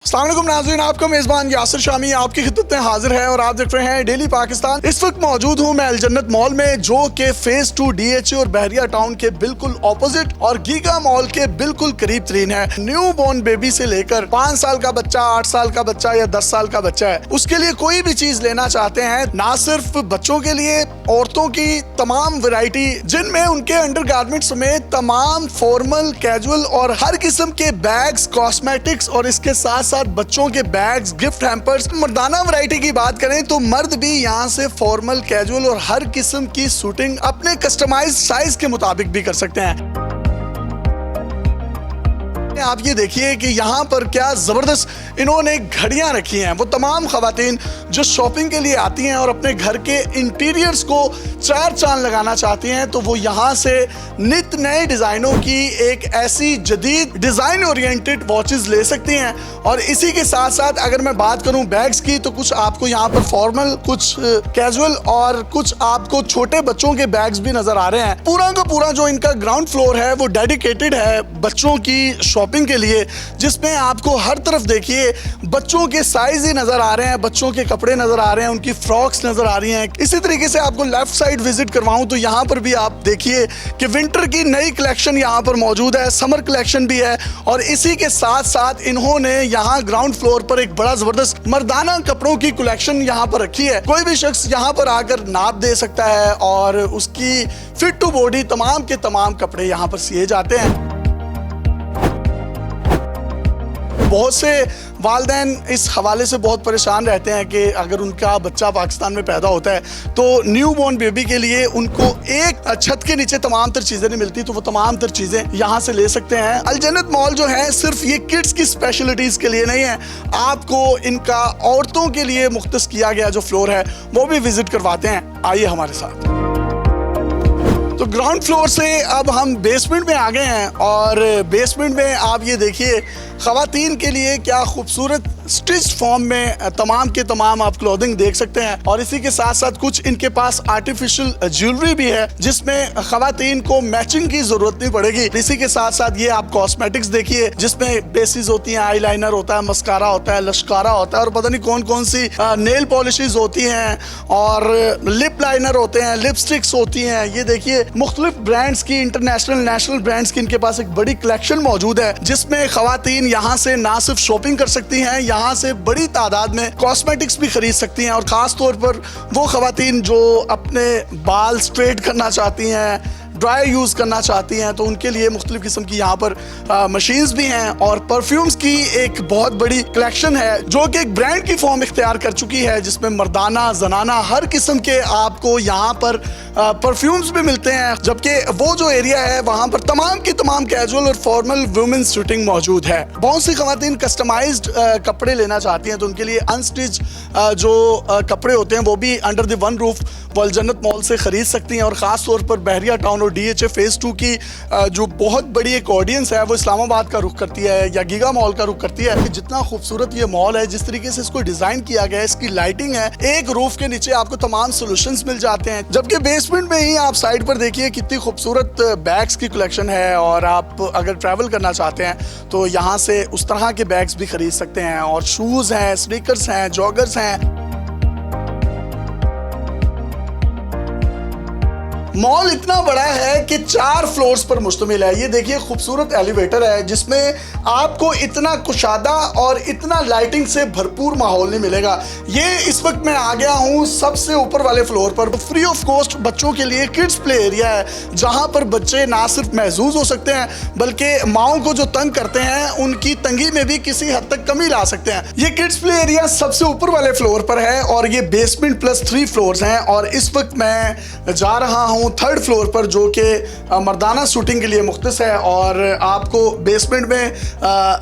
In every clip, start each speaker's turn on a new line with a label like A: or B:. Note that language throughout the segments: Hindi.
A: अस्सलाम वालेकुम नाज़रीन, आपका मेज़बान यासिर शामी आपकी खिदमत में हाजिर है और आप देख रहे हैं डेली पाकिस्तान। इस वक्त मौजूद हूँ मैं अलजन्नत मॉल में, जो कि फेज 2 DHA और बहरिया टाउन के बिल्कुल ऑपोजिट और गीगा मॉल के बिल्कुल करीब तरीन है। न्यू बोर्न बेबी से लेकर 5 साल का बच्चा, 8 साल का बच्चा या 10 साल का बच्चा है, उसके लिए कोई भी चीज लेना चाहते हैं, ना सिर्फ बच्चों के लिए, औरतों की तमाम वैरायटी जिनमें उनके अंडरगारमेंट समेत तमाम फॉर्मल, कैजुअल और हर किस्म के बैग्स, कॉस्मेटिक्स और इसके साथ साथ बच्चों के बैग्स, गिफ्ट हैम्पर्स। मर्दाना वैरायटी की बात करें तो मर्द भी यहाँ से फॉर्मल, कैजुअल और हर किस्म की सूटिंग अपने कस्टमाइज साइज के मुताबिक भी कर सकते हैं। आप ये देखिए कि यहाँ पर क्या जबरदस्त इन्होंने घड़ियां रखी हैं। वो तमाम खवातीन जो शॉपिंग के लिए आती हैं और अपने घर के इंटीरियर्स को चार चांद लगाना चाहती हैं, तो वो यहाँ से नित नए डिजाइनों की एक ऐसी जदीद डिजाइन ओरिएंटेड वॉचेस ले सकती हैं। और इसी के साथ साथ अगर मैं बात करूँ बैग्स की, तो कुछ आपको यहाँ पर फॉर्मल, कुछ कैजुअल और कुछ आपको छोटे बच्चों के बैग्स भी नजर आ रहे हैं। पूरा का पूरा जो इनका ग्राउंड फ्लोर है वो डेडिकेटेड है बच्चों की शॉपिंग के लिए, जिसमें आपको हर तरफ देखिए बच्चों के साइज ही नजर आ रहे हैं, बच्चों के कपड़े नजर आ रहे हैं, उनकी फ्रॉक्स नजर आ रही हैं। इसी तरीके से आपको लेफ्ट साइड विजिट करवाऊं तो यहाँ पर भी आप देखिए कि विंटर की नई कलेक्शन यहाँ पर मौजूद है, समर कलेक्शन भी है। और इसी के साथ साथ इन्होंने यहाँ ग्राउंड फ्लोर पर एक बड़ा जबरदस्त मर्दाना कपड़ों की कलेक्शन यहाँ पर रखी है। कोई भी शख्स यहाँ पर आकर नाप दे सकता है और उसकी फिट टू बॉडी तमाम के तमाम कपड़े यहाँ पर सिए जाते हैं। बहुत से वालिदैन इस हवाले से बहुत परेशान रहते हैं कि अगर उनका बच्चा पाकिस्तान में पैदा होता है तो न्यू बॉर्न बेबी के लिए उनको एक छत के नीचे तमाम तर चीज़ें नहीं मिलती, तो वो तमाम तर चीज़ें यहाँ से ले सकते हैं। अलजन्नत मॉल जो है सिर्फ ये किड्स की स्पेशलिटीज़ के लिए नहीं है, आपको इनका औरतों के लिए मुख्तस किया गया जो फ्लोर है वो भी विजिट करवाते हैं। आइए हमारे साथ। तो ग्राउंड फ्लोर से अब हम बेसमेंट में आ गए हैं और बेसमेंट में आप ये देखिए खवातीन के लिए क्या खूबसूरत स्टिच फॉर्म में तमाम के तमाम आप क्लोथिंग देख सकते हैं। और इसी के साथ साथ कुछ इनके पास आर्टिफिशियल ज्वेलरी भी है जिसमें खवातीन को मैचिंग की जरूरत नहीं पड़ेगी। इसी के साथ साथ ये आप कॉस्मेटिक्स देखिए जिसमें बेसिस होती हैं, आई लाइनर होता है, मस्कारा होता है, लश्कारा होता है और पता नहीं कौन कौन सी नेल पॉलिशेज होती हैं और लिप लाइनर होते हैं, लिपस्टिक्स होती हैं। ये देखिए मुख्तलिफ ब्रांड्स की, इंटरनेशनल, नेशनल ब्रांड्स की इनके पास एक बड़ी कलेक्शन मौजूद है जिसमें खवातीन यहाँ से ना सिर्फ शॉपिंग कर सकती हैं, यहाँ से बड़ी तादाद में कॉस्मेटिक्स भी खरीद सकती हैं। और ख़ास तौर पर वो खवातीन जो अपने बाल स्ट्रेट करना चाहती हैं, ड्राई यूज़ करना चाहती हैं, तो उनके लिए मुख्तलिफ किस्म की यहाँ पर मशीन्स भी हैं। और परफ्यूम्स की एक बहुत बड़ी कलेक्शन है जो कि एक ब्रांड की फॉर्म इख्तियार कर चुकी है, जिसमें मर्दाना, जनाना हर किस्म के आपको यहाँ पर परफ्यूम्स भी मिलते हैं। जबकि वो जो एरिया है वहाँ पर तमाम की तमाम कैजुअल और फॉर्मल वुमेन्स शूटिंग मौजूद है। बहुत सी खवातीन कस्टमाइज्ड कपड़े लेना चाहती हैं, तो उनके लिए अनस्टिच जो कपड़े होते हैं वो भी अंडर द वन रूफ वो अलजन्नत मॉल से खरीद सकती हैं। और ख़ास तौर पर बहरिया टाउन और DHA फेज 2 की जो बहुत बड़ी एक ऑडियंस है वो इस्लामाबाद का रुख करती है या गीगा मॉल का रुख करती है। जितना खूबसूरत ये मॉल है, जिस तरीके से इसको डिजाइन किया गया है, इसकी लाइटिंग है, एक रूफ के नीचे आपको तमाम सॉल्यूशंस मिल जाते हैं। जबकि बेसमेंट में ही आप साइड पर देखिए कितनी खूबसूरत बैग्स की कलेक्शन है। और आप अगर ट्रैवल करना चाहते हैं तो यहाँ से उस तरह के बैग्स भी खरीद सकते हैं। और शूज़ हैं, स्नीकर्स हैं, जॉगर्स हैं। मॉल इतना बड़ा है कि 4 फ्लोर्स पर मुश्तमिल है। ये देखिए खूबसूरत एलिवेटर है जिसमें आपको इतना कुशादा और इतना लाइटिंग से भरपूर माहौल नहीं मिलेगा। ये इस वक्त मैं आ गया हूँ सबसे ऊपर वाले फ्लोर पर। फ्री ऑफ कॉस्ट बच्चों के लिए किड्स प्ले एरिया है जहाँ पर बच्चे ना सिर्फ महजूज हो सकते हैं बल्कि माओं को जो तंग करते हैं उनकी तंगी में भी किसी हद तक कमी ला सकते हैं। ये किड्स प्ले एरिया सबसे ऊपर वाले फ्लोर पर है और ये बेसमेंट प्लस 3 फ्लोर्स हैं। और इस वक्त मैं जा रहा हूँ 3rd फ्लोर पर जो कि मर्दाना शूटिंग के लिए मुख्तस है। और आपको बेसमेंट में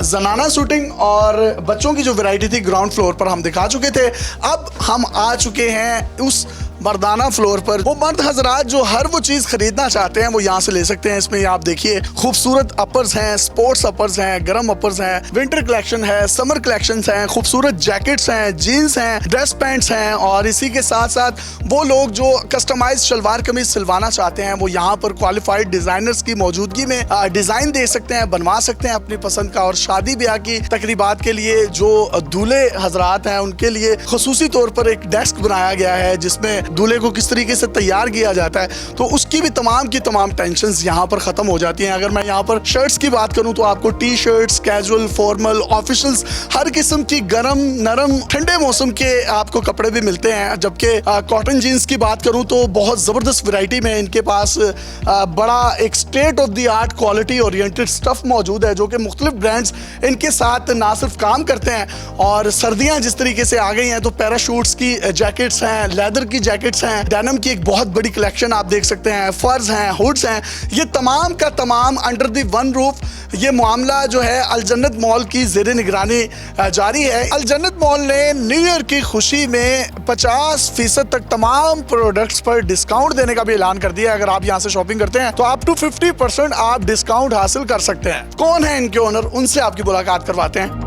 A: जनाना शूटिंग और बच्चों की जो वैरायटी थी ग्राउंड फ्लोर पर हम दिखा चुके थे। अब हम आ चुके हैं उस मर्दाना फ्लोर पर वो मर्द हजरात जो हर वो चीज खरीदना चाहते हैं वो यहाँ से ले सकते हैं। इसमें आप देखिए खूबसूरत अपर्स हैं, स्पोर्ट्स अपर्स हैं, गर्म अपर्स हैं, विंटर कलेक्शन है, समर कलेक्शन हैं, खूबसूरत जैकेट्स हैं, जीन्स हैं, ड्रेस पैंट्स हैं, और इसी के साथ साथ वो लोग जो कस्टमाइज शलवार कमीज सिलवाना चाहते हैं वो यहाँ पर क्वालिफाइड डिजाइनर्स की मौजूदगी में डिजाइन दे सकते हैं, बनवा सकते हैं अपनी पसंद का। और शादी ब्याह की तकरीबात के लिए जो दूल्हे हजरात हैं उनके लिए खुसूसी तौर पर एक डेस्क बनाया गया है जिसमें दूल्हे को किस तरीके से तैयार किया जाता है, तो उसकी भी तमाम की तमाम टेंशंस यहाँ पर खत्म हो जाती हैं। अगर मैं यहाँ पर शर्ट्स की बात करूँ तो आपको T shirts, casual, formal, officials, हर किस्म की गर्म, नरम, ठंडे मौसम के आपको कपड़े भी मिलते हैं। जबकि कॉटन जीन्स की बात करूँ तो बहुत ज़बरदस्त वैरायटी में इनके पास बड़ा एक state of the art quality oriented stuff मौजूद है जो कि मुख्तलिफ ब्रांड्स इनके साथ ना सिर्फ काम करते हैं। और सर्दियाँ जिस तरीके से आ गई हैं तो पैराशूट्स की जैकेट्स हैं, लेदर की जैकेट्स हैं, डेनिम की एक बहुत बड़ी कलेक्शन आप देख सकते हैं, फर्स हैं, हुड्स हैं, ये तमाम का तमाम अंडर द वन रूफ ये मामला जो है अलजन्नत मॉल की ज़ेरे निगरानी जारी है। अलजन्नत मॉल ने न्यू ईयर की खुशी में 50% तक तमाम प्रोडक्ट्स पर डिस्काउंट देने का भी ऐलान कर दिया है। अगर आप यहाँ से शॉपिंग करते हैं तो अप टू 50% आप डिस्काउंट हासिल कर सकते हैं। कौन है इनके ओनर, उनसे आपकी मुलाकात करवाते हैं।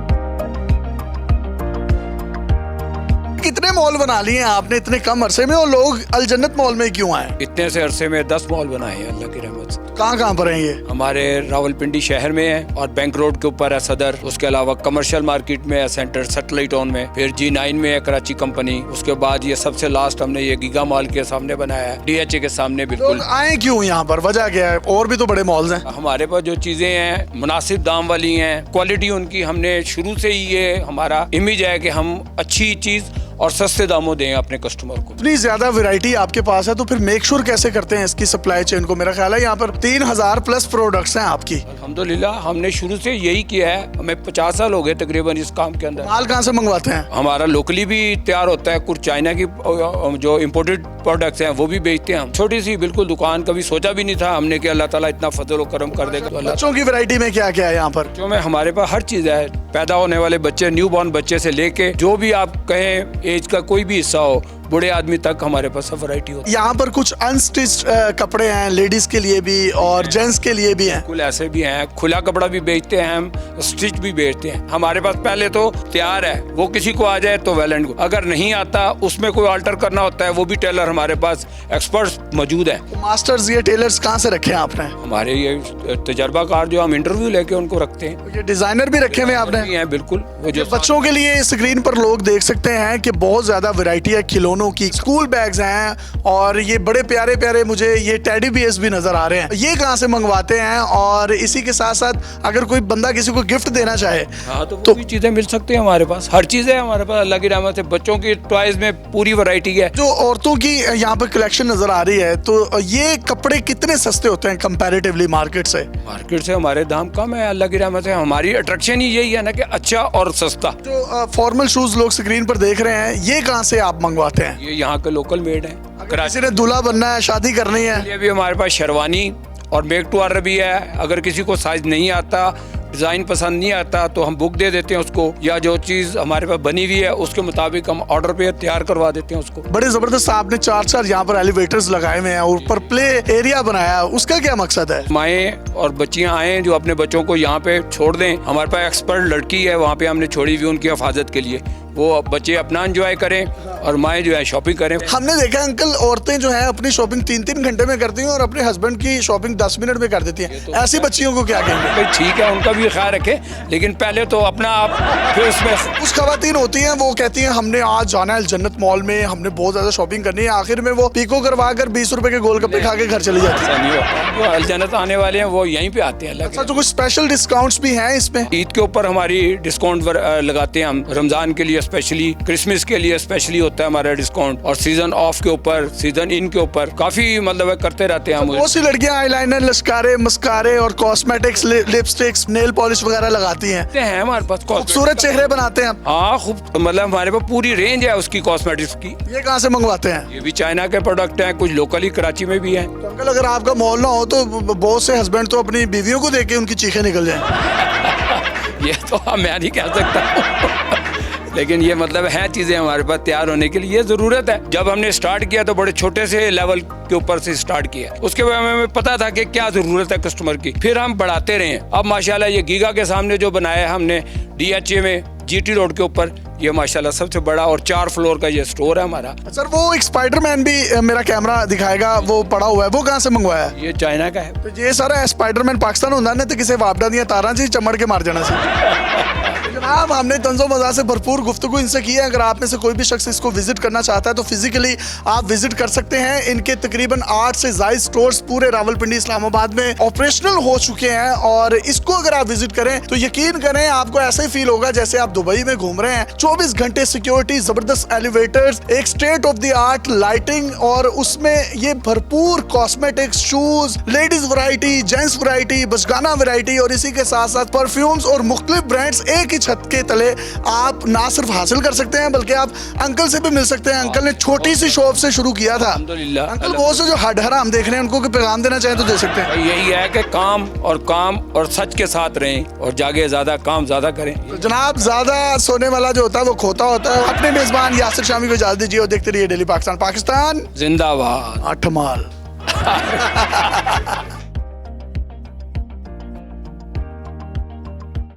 A: कितने मॉल बना लिए हैं आपने इतने कम अरसे में, और लोग अलजन्नत मॉल में क्यों आए?
B: इतने से अरसे में 10 मॉल बनाए हैं अल्लाह की रहमत से।
A: कहाँ पर हैं ये?
B: हमारे रावलपिंडी शहर में है और बैंक रोड के ऊपर है सदर, उसके अलावा कमर्शियल मार्केट में है सेंटर, सैटेलाइट टाउन में, फिर G9 में है कराची कंपनी, उसके बाद ये सबसे लास्ट हमने ये गीगा मॉल के सामने बनाया है, DHA के सामने। बिल्कुल
A: आए क्यों यहाँ पर, वजह क्या है? और भी तो बड़े मॉल्स हैं।
B: हमारे पास जो चीजें हैं मुनासिब दाम वाली हैं, क्वालिटी उनकी, हमने शुरू से ही ये हमारा इमेज है कि हम अच्छी चीज और सस्ते दामों दें अपने कस्टमर को।
A: इतनी ज्यादा वैरायटी आपके पास है तो फिर मेक श्योर कैसे करते हैं इसकी सप्लाई चेन को? मेरा ख्याल है यहाँ पर 3000 प्लस प्रोडक्ट्स हैं आपकी।
B: अल्हम्दुलिल्लाह हमने शुरू से यही किया है, हमें 50 साल हो गए तकरीबन इस काम के अंदर।
A: माल कहाँ से मंगवाते हैं?
B: हमारा लोकली भी तैयार होता है, कुछ चाइना की जो इम्पोर्टेड प्रोडक्ट्स हैं वो भी बेचते हैं हम। छोटी सी बिल्कुल दुकान, कभी सोचा भी नहीं था हमने कि अल्लाह ताला इतना फजल करम कर देगा। तो
A: बच्चों की वैरायटी में क्या क्या है यहाँ पर?
B: बच्चों में हमारे पास हर चीज़ है, पैदा होने वाले बच्चे, न्यू बॉर्न बच्चे से लेके जो भी आप कहें एज का कोई भी हिस्सा हो, बूढ़े आदमी तक हमारे पास सब वैरायटी होती है।
A: यहाँ पर कुछ अनस्टिच्ड कपड़े हैं लेडीज के लिए भी और जेंट्स के लिए भी हैं।
B: कुल ऐसे भी हैं, खुला कपड़ा भी बेचते हैं हम, स्टिच भी बेचते हैं। हमारे पास पहले तो तैयार है, वो किसी को आ जाए तो वेल एंड गुड, अगर नहीं आता उसमें कोई अल्टर करना होता है वो भी टेलर हमारे पास एक्सपर्ट्स मौजूद है।
A: मास्टर्स ये टेलर्स कहाँ से रखे हैं आपने?
B: हमारे ये तजर्बाकार जो हम इंटरव्यू लेके उनको रखते हैं।
A: ये डिजाइनर भी रखे हुए आपने?
B: हैं बिल्कुल। वो जो
A: बच्चों के लिए स्क्रीन पर लोग देख सकते हैं कि बहुत ज्यादा वैरायटी है खिलौनों की, स्कूल बैग्स हैं और ये बड़े प्यारे प्यारे मुझे ये टेडी बियर्स भी नजर आ रहे हैं। ये कहाँ से मंगवाते हैं? और इसी के साथ साथ अगर कोई बंदा किसी को गिफ्ट देना चाहे
B: हाँ तो भी चीजें मिल सकती हैं हमारे पास, हर चीज है हमारे पास अल्लाह की रहमत से। बच्चों की टॉयज में पूरी वैरायटी है।
A: जो औरतों की यहाँ पर कलेक्शन नजर आ रही है, तो ये कपड़े कितने सस्ते होते हैं कंपैरेटिवली मार्केट से?
B: मार्केट से हमारे दाम कम है अल्लाह की रहमत से। हमारी अट्रैक्शन ही यही है ना कि अच्छा और सस्ता।
A: जो फॉर्मल शूज लोग स्क्रीन पर देख रहे हैं, ये कहाँ से आप मंगवाते हैं?
B: ये यहाँ के लोकल मेड है।
A: किसी ने दूल्हा बनना है, शादी करनी है,
B: ये भी हमारे पास शेरवानी और मेक टू ऑर्डर भी है। अगर किसी को साइज नहीं आता, डिज़ाइन पसंद नहीं आता तो हम बुक दे देते हैं उसको, या जो चीज़ हमारे पास बनी हुई है उसके मुताबिक हम ऑर्डर पे तैयार करवा देते हैं उसको।
A: बड़े ज़बरदस्त आपने 4 यहाँ पर एलिवेटर्स लगाए हुए हैं और ऊपर प्ले एरिया बनाया है, उसका क्या मकसद है?
B: माएँ और बच्चियाँ आएँ जो अपने बच्चों को यहाँ पे छोड़ दें। हमारे पास एक्सपर्ट लड़की है वहाँ पे हमने छोड़ी हुई उनकी हिफाजत के लिए, वो बच्चे अपना एंजॉय करें और माएँ जो है शॉपिंग करें।
A: हमने देखा अंकल, औरतें जो है अपनी शॉपिंग 3-3 घंटे में करती हैं और अपने हस्बैंड की शॉपिंग 10 मिनट में कर देती हैं। ऐसी बच्चियों को क्या कहेंगे?
B: भाई ठीक है, उनका भी ख्याल रखें, लेकिन पहले तो अपना आप, फिर उसमें
A: कुछ खवातीन होती हैं वो कहती हैं हमने आज जाना है जन्नत मॉल में, हमने बहुत ज्यादा शॉपिंग करनी है, आखिर में वो पीको करवा कर 20 रुपए के गोलगप्पे खा के घर चली जाती है।
B: ऐसा नहीं होता। जो अलजन्नत आने वाले हैं वो यहीं पे आते हैं अल्लाह
A: अच्छा, तो कुछ स्पेशल डिस्काउंट्स भी हैं इसमें?
B: ईद के ऊपर हमारी डिस्काउंट लगाते हैं हम, रमजान के लिए स्पेशली, क्रिसमस के लिए स्पेशली होता है हमारा डिस्काउंट, और सीजन ऑफ के ऊपर, सीजन इन के ऊपर काफी मतलब करते रहते हैं हम।
A: बहुत सी लड़कियां आईलाइनर, लश्कारे, मस्कारे और कॉस्मेटिक्स, लिपस्टिक्स, नेल पॉलिश वगैरह लगाती हैं।
B: हमारे पास
A: खूबसूरत चेहरे बनाते हैं।
B: हाँ खूब, मतलब हमारे पास पूरी रेंज है उसकी कॉस्मेटिक्स की।
A: ये कहाँ से मंगवाते हैं?
B: ये भी चाइना के प्रोडक्ट हैं, कुछ लोकली कराची में भी हैं।
A: तो अंकल अगर आपका मॉल ना हो तो बहुत से हस्बैंड तो अपनी बीवियों को देख के उनकी चीखें निकल जाएं।
B: ये तो मैं नहीं कह सकता। लेकिन ये मतलब है चीजें हमारे पास तैयार होने के लिए, ये जरूरत है। जब हमने स्टार्ट किया तो बड़े छोटे से लेवल के ऊपर से स्टार्ट किया, उसके बाद हमें पता था कि क्या जरूरत है कस्टमर की, फिर हम बढ़ाते रहे। अब माशाल्लाह ये गीगा के सामने जो बनाया है हमने DHA में, GT रोड के ऊपर, ये माशाल्लाह सबसे बड़ा और 4 फ्लोर का ये स्टोर है हमारा।
A: सर वो एक स्पाइडरमैन भी मेरा कैमरा दिखाएगा, वो पड़ा हुआ है, वो कहाँ से मंगवाया है?
B: ये चाइना का है।
A: तो ये सारा स्पाइडरमैन पाकिस्तान होता है तो किसी वापडा दिया तारा जी चमड़ के मार जाना से। जनाब हमने तंजो मजा से भरपूर गुफ्तगू इनसे की है। अगर आप में से कोई भी शख्स इसको विजिट करना चाहता है तो फिजिकली आप विजिट कर सकते हैं। इनके तकरीबन 8 से ज्यादा स्टोर्स पूरे रावलपिंडी इस्लामाबाद में ऑपरेशनल हो चुके हैं और इसको अगर आप विजिट करें तो यकीन करें आपको ऐसा ही फील होगा जैसे आप दुबई में घूम रहे हैं। 24 घंटे सिक्योरिटी, जबरदस्त एलिवेटर्स, एक state of the art lighting और उसमें ये भरपूर cosmetics, shoes, ladies variety, gents variety, बचगाना वैरायटी और इसी के साथ साथ परफ्यूम्स और मुख्तलिफ ब्रांड्स एक ही छत के तले आप ना सिर्फ हासिल कर सकते हैं बल्कि आप अंकल से भी मिल सकते हैं। अंकल ने छोटी सी शॉप से शुरू किया था।
B: अल्हम्दुलिल्लाह।
A: अंकल वो से जो हड हराम देख रहे हैं उनको कोई पैगाम देना चाहें तो दे सकते हैं।
B: यही है कि काम और सच के साथ रहें और जागे ज्यादा, काम ज्यादा करें।
A: तो जनाब ज्यादा सोने वाला जो होता है वो खोता होता है। अपने मेजबान यासिर शामी को इजाजत दीजिए और देखते रहिए डेली पाकिस्तान। पाकिस्तान
B: जिंदाबाद।
A: 8 माल।